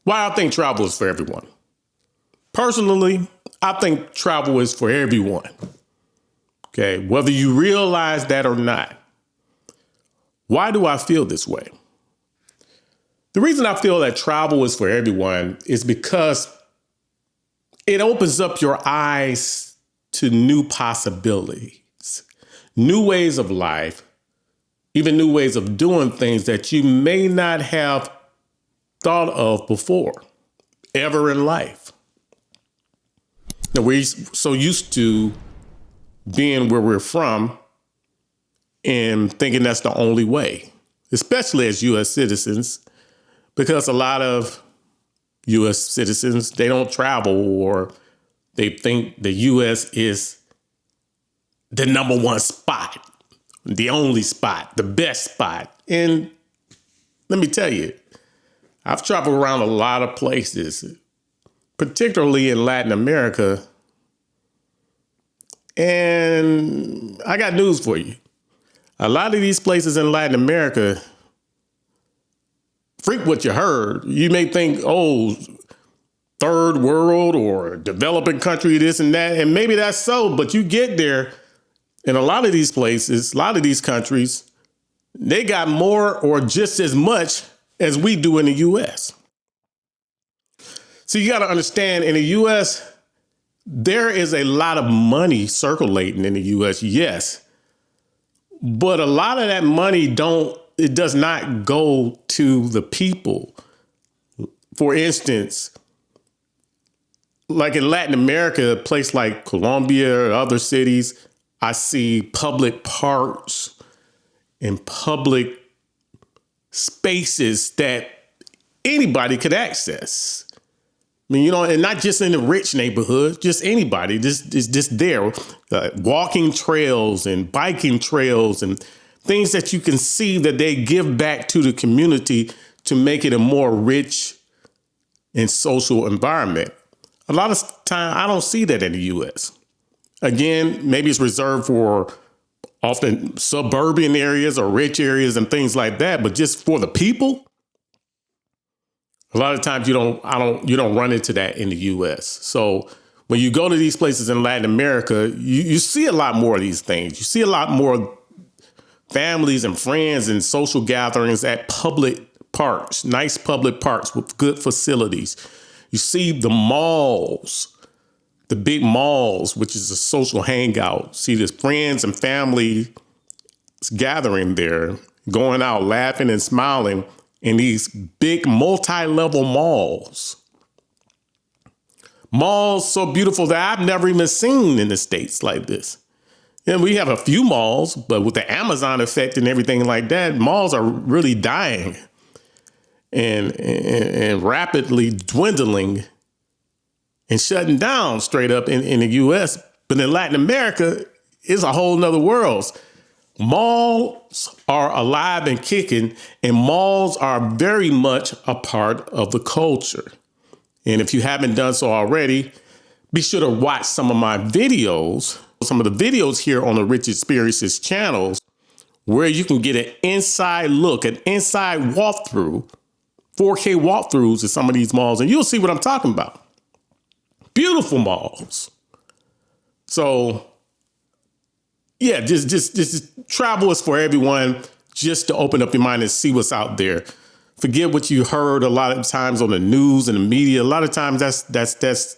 Why I think travel is for everyone. Personally, I think travel is for everyone. Okay, whether you realize that or not. Why do I feel this way? The reason I feel that travel is for everyone is because it opens up your eyes to new possibilities, new ways of life, even new ways of doing things that you may not have thought of before, ever in life. Now, we're so used to being where we're from and thinking that's the only way, especially as U.S. citizens, because a lot of U.S. citizens, they don't travel or they think the U.S. is the number one spot, the only spot, the best spot. And let me tell you, I've traveled around a lot of places, particularly in Latin America. And I got news for you. A lot of these places in Latin America, freak what you heard. You may think, oh, third world or developing country, this and that. And maybe that's so, but you get there in a lot of these places, a lot of these countries, they got more or just as much as we do in the U.S. So you got to understand, in the U.S., there is a lot of money circulating in the U.S., yes. But a lot of that money does not go to the people. For instance, like in Latin America, a place like Colombia or other cities, I see public parks and public spaces that anybody could access. I mean, and not just in the rich neighborhood, just anybody, just there. Walking trails and biking trails and things that you can see that they give back to the community to make it a more rich and social environment. A lot of time, I don't see that in the U.S. Again, maybe it's reserved for often suburban areas or rich areas and things like that. But just for the people, a lot of times you don't run into that in the U.S. So when you go to these places in Latin America, you see a lot more of these things. You see a lot more families and friends and social gatherings at public parks, nice public parks with good facilities. You see the malls, the big malls, which is a social hangout. See the friends and family gathering there, going out, laughing and smiling in these big multi-level malls. Malls so beautiful that I've never even seen in the States like this. And we have a few malls, but with the Amazon effect and everything like that, malls are really dying and rapidly dwindling and shutting down straight up in the U.S. But in Latin America, it's a whole nother world. Malls are alive and kicking, and malls are very much a part of the culture. And if you haven't done so already, be sure to watch some of my videos, some of the videos here on the Rich Experiences channels, where you can get an inside look, an inside walkthrough, 4K walkthroughs of some of these malls, and you'll see what I'm talking about. Beautiful malls. So yeah, just travel is for everyone, just to open up your mind and see what's out there. Forget what you heard a lot of times on the news and the media. A lot of times that's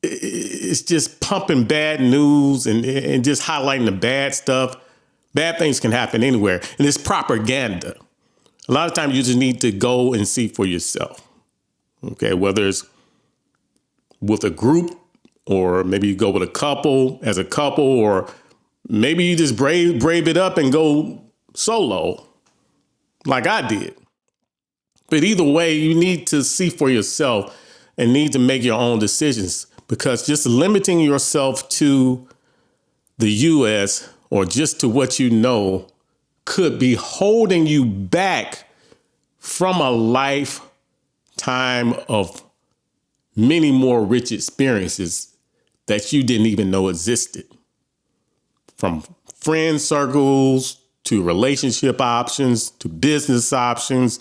it's just pumping bad news and just highlighting the bad stuff. Bad things can happen anywhere. And it's propaganda. A lot of times you just need to go and see for yourself. Okay, whether it's with a group or maybe you go with a couple, or maybe you just brave it up and go solo like I did. But either way, you need to see for yourself and need to make your own decisions, because just limiting yourself to the U.S. or just to what you know could be holding you back from a lifetime of many more rich experiences that you didn't even know existed. From friend circles to relationship options to business options,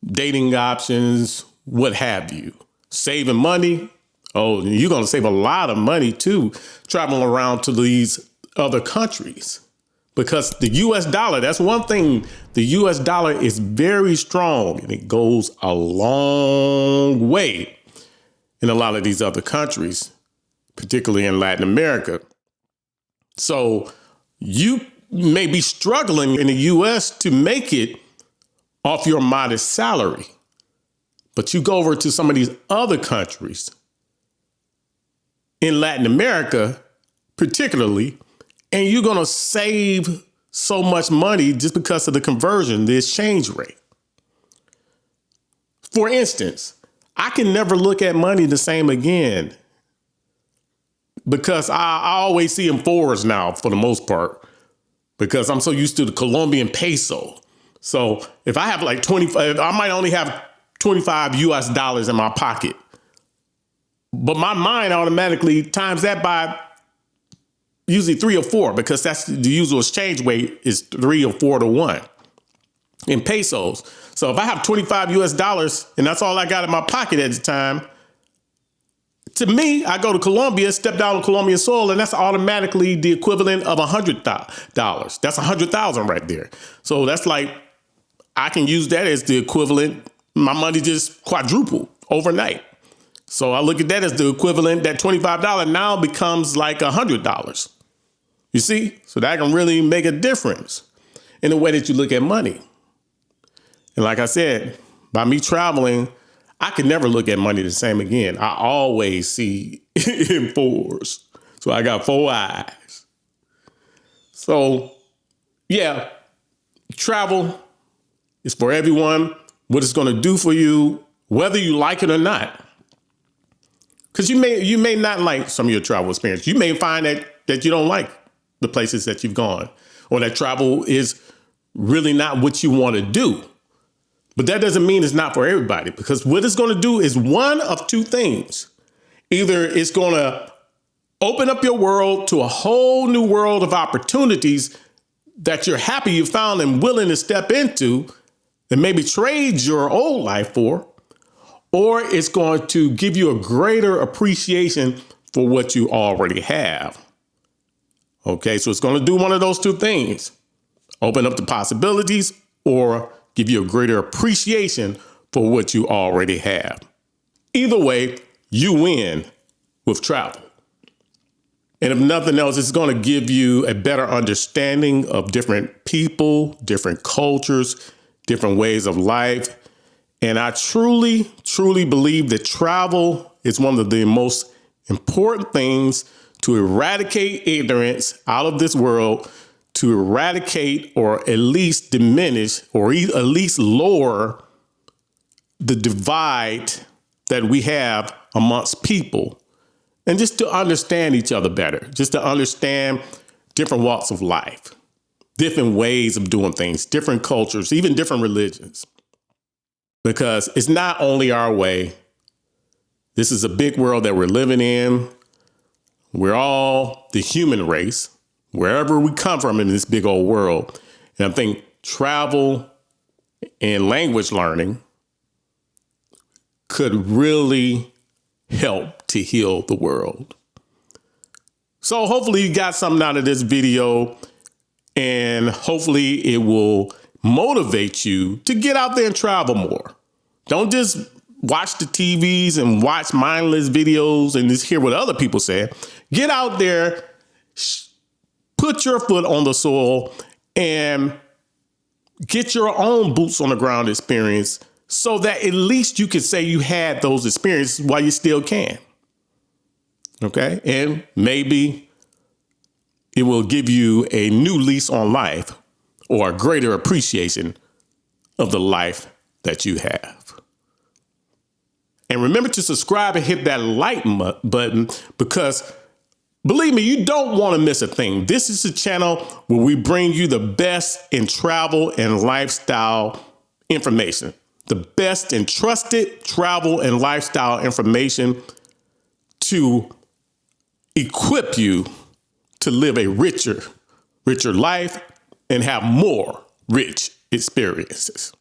dating options, what have you. Saving money. Oh, you're going to save a lot of money too, traveling around to these other countries. Because the US dollar, that's one thing. The US dollar is very strong and it goes a long way in a lot of these other countries, particularly in Latin America. So you may be struggling in the US to make it off your modest salary. But you go over to some of these other countries in Latin America, particularly, and you're going to save so much money just because of the conversion, the exchange rate. For instance, I can never look at money the same again because I always see in fours now for the most part because I'm so used to the Colombian peso. So if I have like 25, I might only have 25 US dollars in my pocket. But my mind automatically times that by usually 3 or 4 because that's the usual exchange rate is 3 or 4 to 1 in pesos. So if I have 25 US dollars and that's all I got in my pocket at the time, to me, I go to Colombia, step down on Colombian soil, and that's automatically the equivalent of $100. That's 100,000 right there. So that's like, I can use that as the equivalent. My money just quadrupled overnight. So I look at that as the equivalent. That $25 now becomes like $100. You see? So that can really make a difference in the way that you look at money. And like I said, by me traveling, I could never look at money the same again. I always see in fours. So I got 4 eyes. So yeah, travel is for everyone. What it's going to do for you, whether you like it or not. Because you may not like some of your travel experience. You may find that you don't like the places that you've gone, or that travel is really not what you want to do. But that doesn't mean it's not for everybody, because what it's going to do is one of 2 things. Either it's going to open up your world to a whole new world of opportunities that you're happy you found and willing to step into and maybe trade your old life for, or it's going to give you a greater appreciation for what you already have. Okay, so it's going to do one of those 2 things. Open up the possibilities or give you a greater appreciation for what you already have. Either way, you win with travel. And if nothing else, it's going to give you a better understanding of different people, different cultures, different ways of life. And I truly, truly believe that travel is one of the most important things to eradicate ignorance out of this world, to eradicate or at least diminish or at least lower the divide that we have amongst people, and just to understand each other better, just to understand different walks of life, different ways of doing things, different cultures, even different religions. Because it's not only our way. This is a big world that we're living in. We're all the human race, wherever we come from in this big old world. And I think travel and language learning could really help to heal the world. So hopefully you got something out of this video, and hopefully it will motivate you to get out there and travel more. Don't just watch the TVs and watch mindless videos and just hear what other people say. Get out there, put your foot on the soil, and get your own boots on the ground experience so that at least you can say you had those experiences while you still can. Okay? And maybe it will give you a new lease on life or a greater appreciation of the life that you have. And remember to subscribe and hit that like button, because believe me, you don't want to miss a thing. This is a channel where we bring you the best in travel and lifestyle information, the best in trusted travel and lifestyle information to equip you to live a richer life and have more rich experiences.